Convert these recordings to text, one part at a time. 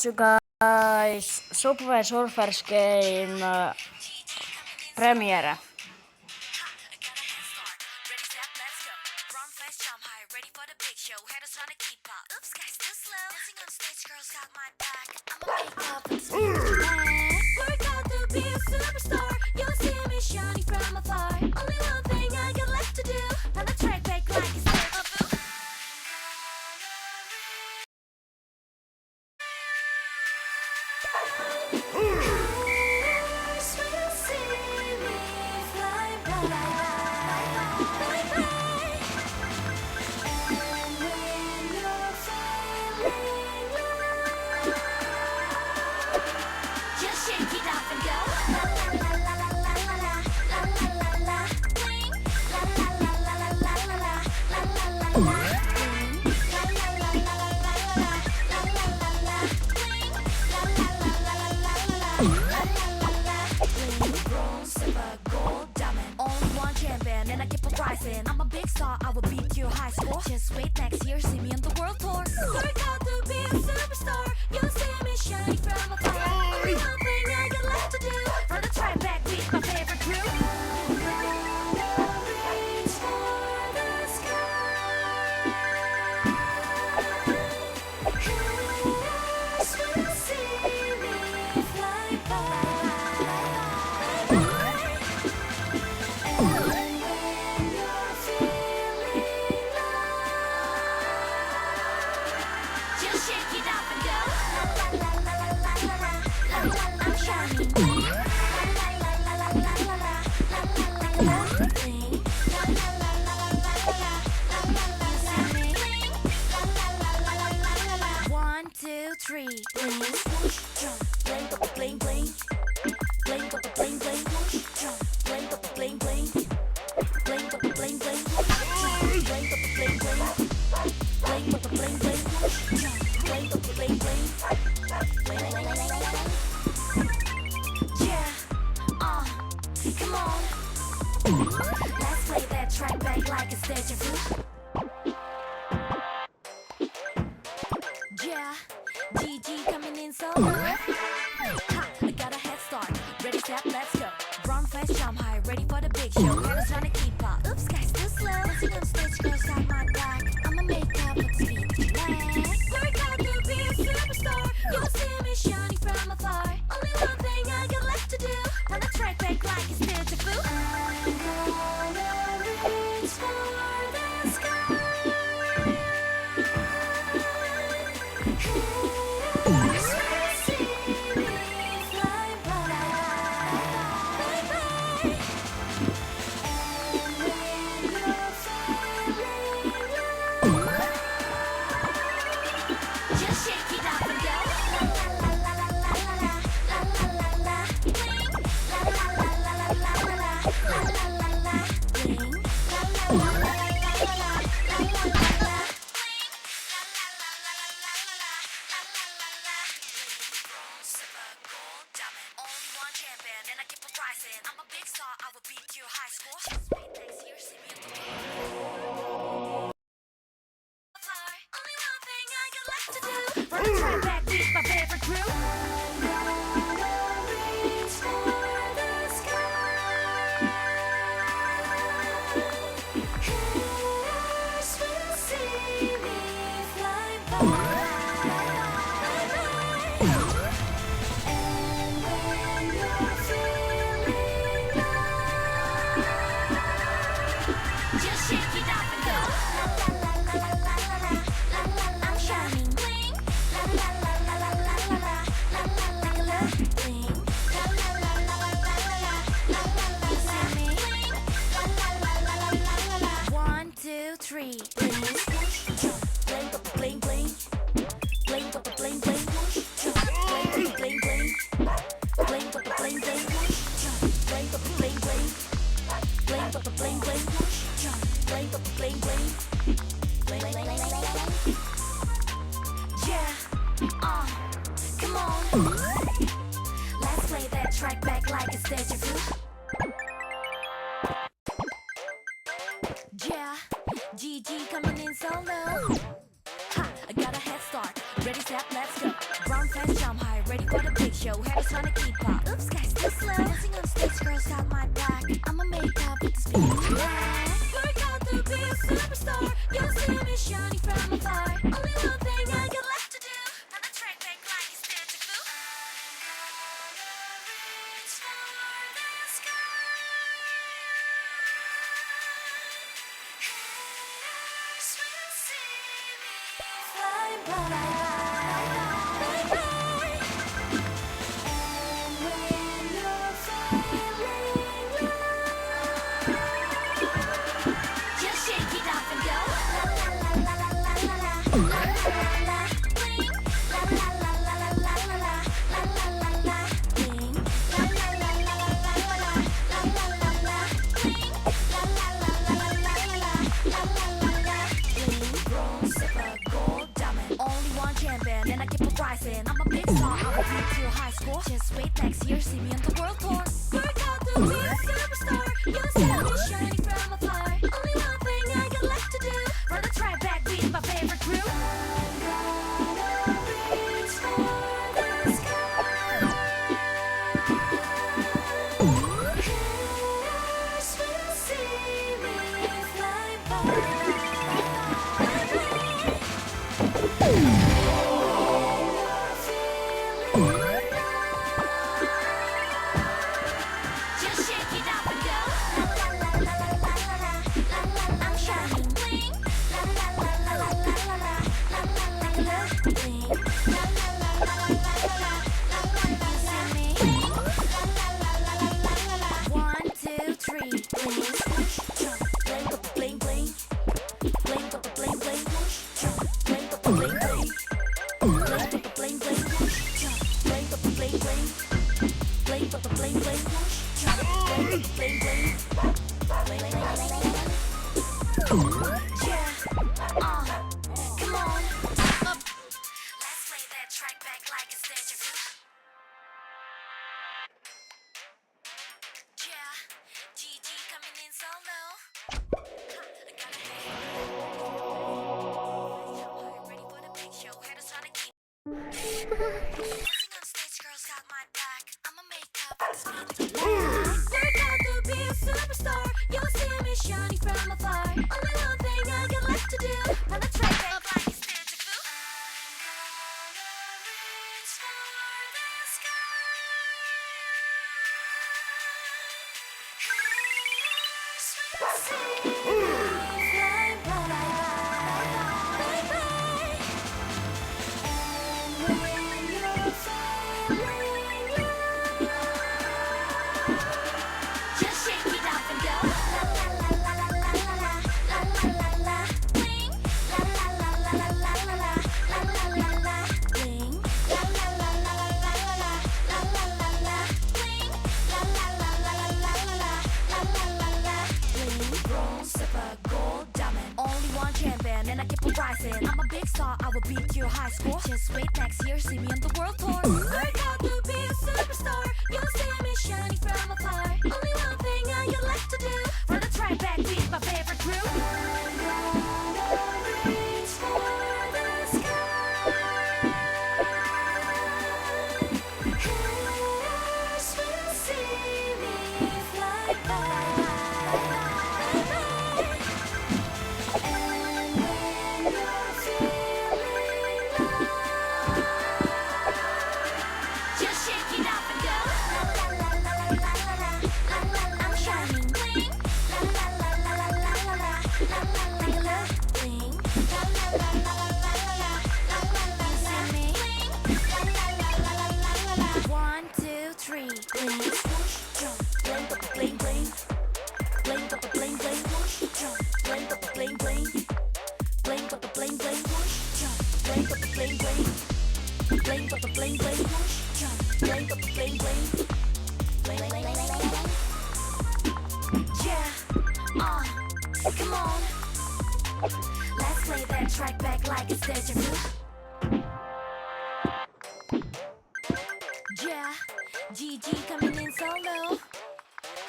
you guys Subway Surfers game premiere. And I keep on rising. I'm a big star, I will beat your high score. Just wait next year, see me on the world tour. Work out to be a superstar. You'll see me shining from afar. Every one thing I got left to do. Run the track back with my favorite crew. Reach for the sky. Haters will see me fly by. One, two, three. Bling, push, jump, blink up, bling, bling. Blink up, bling, bling, push, jump, blink up, bling, bling. Blink up, bling, bling, jump, blink up, bling, bling. Blink up, bling, bling, push, jump, blink up, bling, bling. Yeah, come on. Let's play that track back like it's deja vu. Yeah, GG coming in so low. Ha, I got a head start. Ready, set, let's go. Run fast, jump high, ready for the big show. Haters trying to keep up. Oops, guys, too slow. Dancing on stage, girls got my back. I'ma make up for the speed. Work out to be a superstar. You'll see me shining from afar. Only one thing I got left to do. Run the track back like it's deja vu. I'm gonna reach for the sky. And I keep on rising. I'm a big star, I will beat your high score. Just wait next year, see me on the only one thing I got left to do. Run the track back with my favorite crew. I'm gonna reach for the sky. Haters will see me fly by. Three. Bling, push, jump, blink up, bling, bling. Blink up, bling, bling, push, jump, blink up, bling, bling. Blink up, bling, bling, push, jump, blink up, bling, bling. Blink up, bling, bling, push, jump, blink up, bling, bling. Yeah, come on. Let's play that track back like it's deja vu. Yeah. GG coming in so low. Ha, I got a head start. Ready, set, let's go. Run fast. ready for the big show. Haters trying to keep up. Oops, guys, too slow. Dancing on stage, girls got my back. I'ma make up with the speed. Work out to be a superstar. You'll see me shining from afar. Only one thing I got left to do. Run the track back like it's deja vu. Reach for the sky. Haters will see me fly by. And when you're feeling low, just shake it off and go. La la la la la la la la la la. Bling. La la la la la la la la la la la. Bling. La la la la la la la la la la la. Bling. La la la la la la la la la. Bling. Bronze, silver, gold, diamond. Only one champion, and I keep on rising. I'm a big star, I will beat your high score. Just wait next year, see me on the world tour. Work out to be a superstar. You'll see me shining from afar. Only one thing I got left to do. Run the track back with my favorite crew. I'm gonna reach for the sky. Haters will see me fly by. Just shake it up and go. La la la la la la la la la. I'm shining. Bling. La la la la la la la la la la la. Bling. La la la la la la la la la la. Bling. La la la la la la la la. 1, 2, 3. Bling. Push, jump. Bling, bling, bling. Bling, bling, bling. Push, jump. Bling, bling, bling. Bling, bling, bling. Push, jump. Bling, bling, bling. Bling, bling, bling. Push, jump. Bling, bling, bling. Yeah, come on. Let's play that track back like it's deja vu. Yeah, GG coming in solo. I gotta ready for the big show. Haters trying to keep dancing on stage, girls got my back. I'ma make up with the speed. Work out to be a superstar. You'll see me shining from afar. Only one thing I got left to do. Run the track back like it's deja vu. I'm gonna reach for the sky. Haters will see me fly by. And when you're feeling low, just shake it off and go. La la la la la la la la la la la. Bling. La la la la la la la la la la la. Bling. La la la la la la la la la la. Bling. La la la la la la la la la. Bling. Bronze, silver, gold, diamond. Only one champion, and I keep on rising. I'm a big star, I will beat your high score. Just wait next year, see me on the world tour. Work out to be a superstar. You'll see me shining from afar. Only one thing I got left to do. Run the track back with my favorite crew. I'm gonna reach for the sky. Haters will see me fly by. And when you're feeling low, just shake it off and go. La la la la la la la la la. I'm shining. Bling. La la la la la la la la la la la. Bling. La la la la la la la la la la. See me. Bling. La la la la la la la la. 1, 2, 3. Bling. Push, jump. Bling, bling, bling. Bling, bling, bling. Push, jump. Bling, bling, bling. Bling, bling, bling. Push, jump. Bling, bling, bling. Bling, bling, bling. Push, jump. Bling, bling, bling. Yeah, come on. Let's play that track back like it's deja vu. Yeah, GG coming in solo.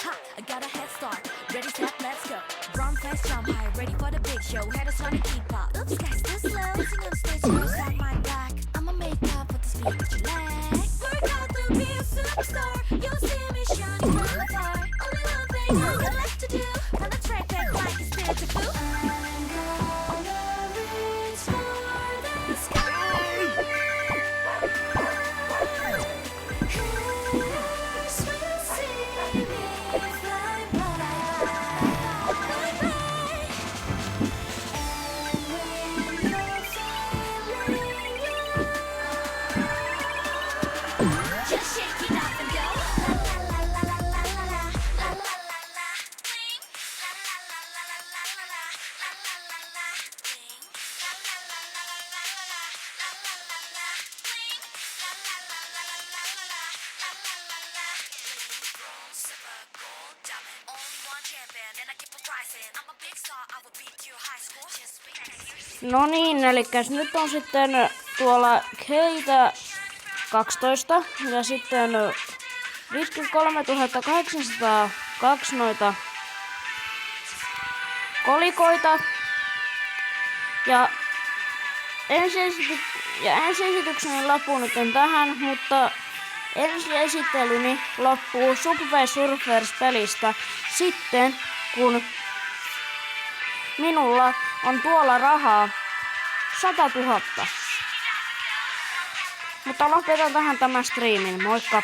Ha, I got a head start. Ready, set, let's go. Run fast, jump high, ready for the big show. Haters trying to keep up. Oops, guys, too slow. Dancing on stage, girls got my back. I'ma make up with the speed with your legs. No niin, eli nyt on sitten tuolla Keitä 12 ja sitten 53 802 noita kolikoita. Ja ensiesitykseni loppuu nyt tähän, mutta ensiesittelyni loppuu Subway Surfers-pelistä sitten, kun minulla on tuolla rahaa 100 000. Mutta lopetan tähän tämän striimin. Moikka!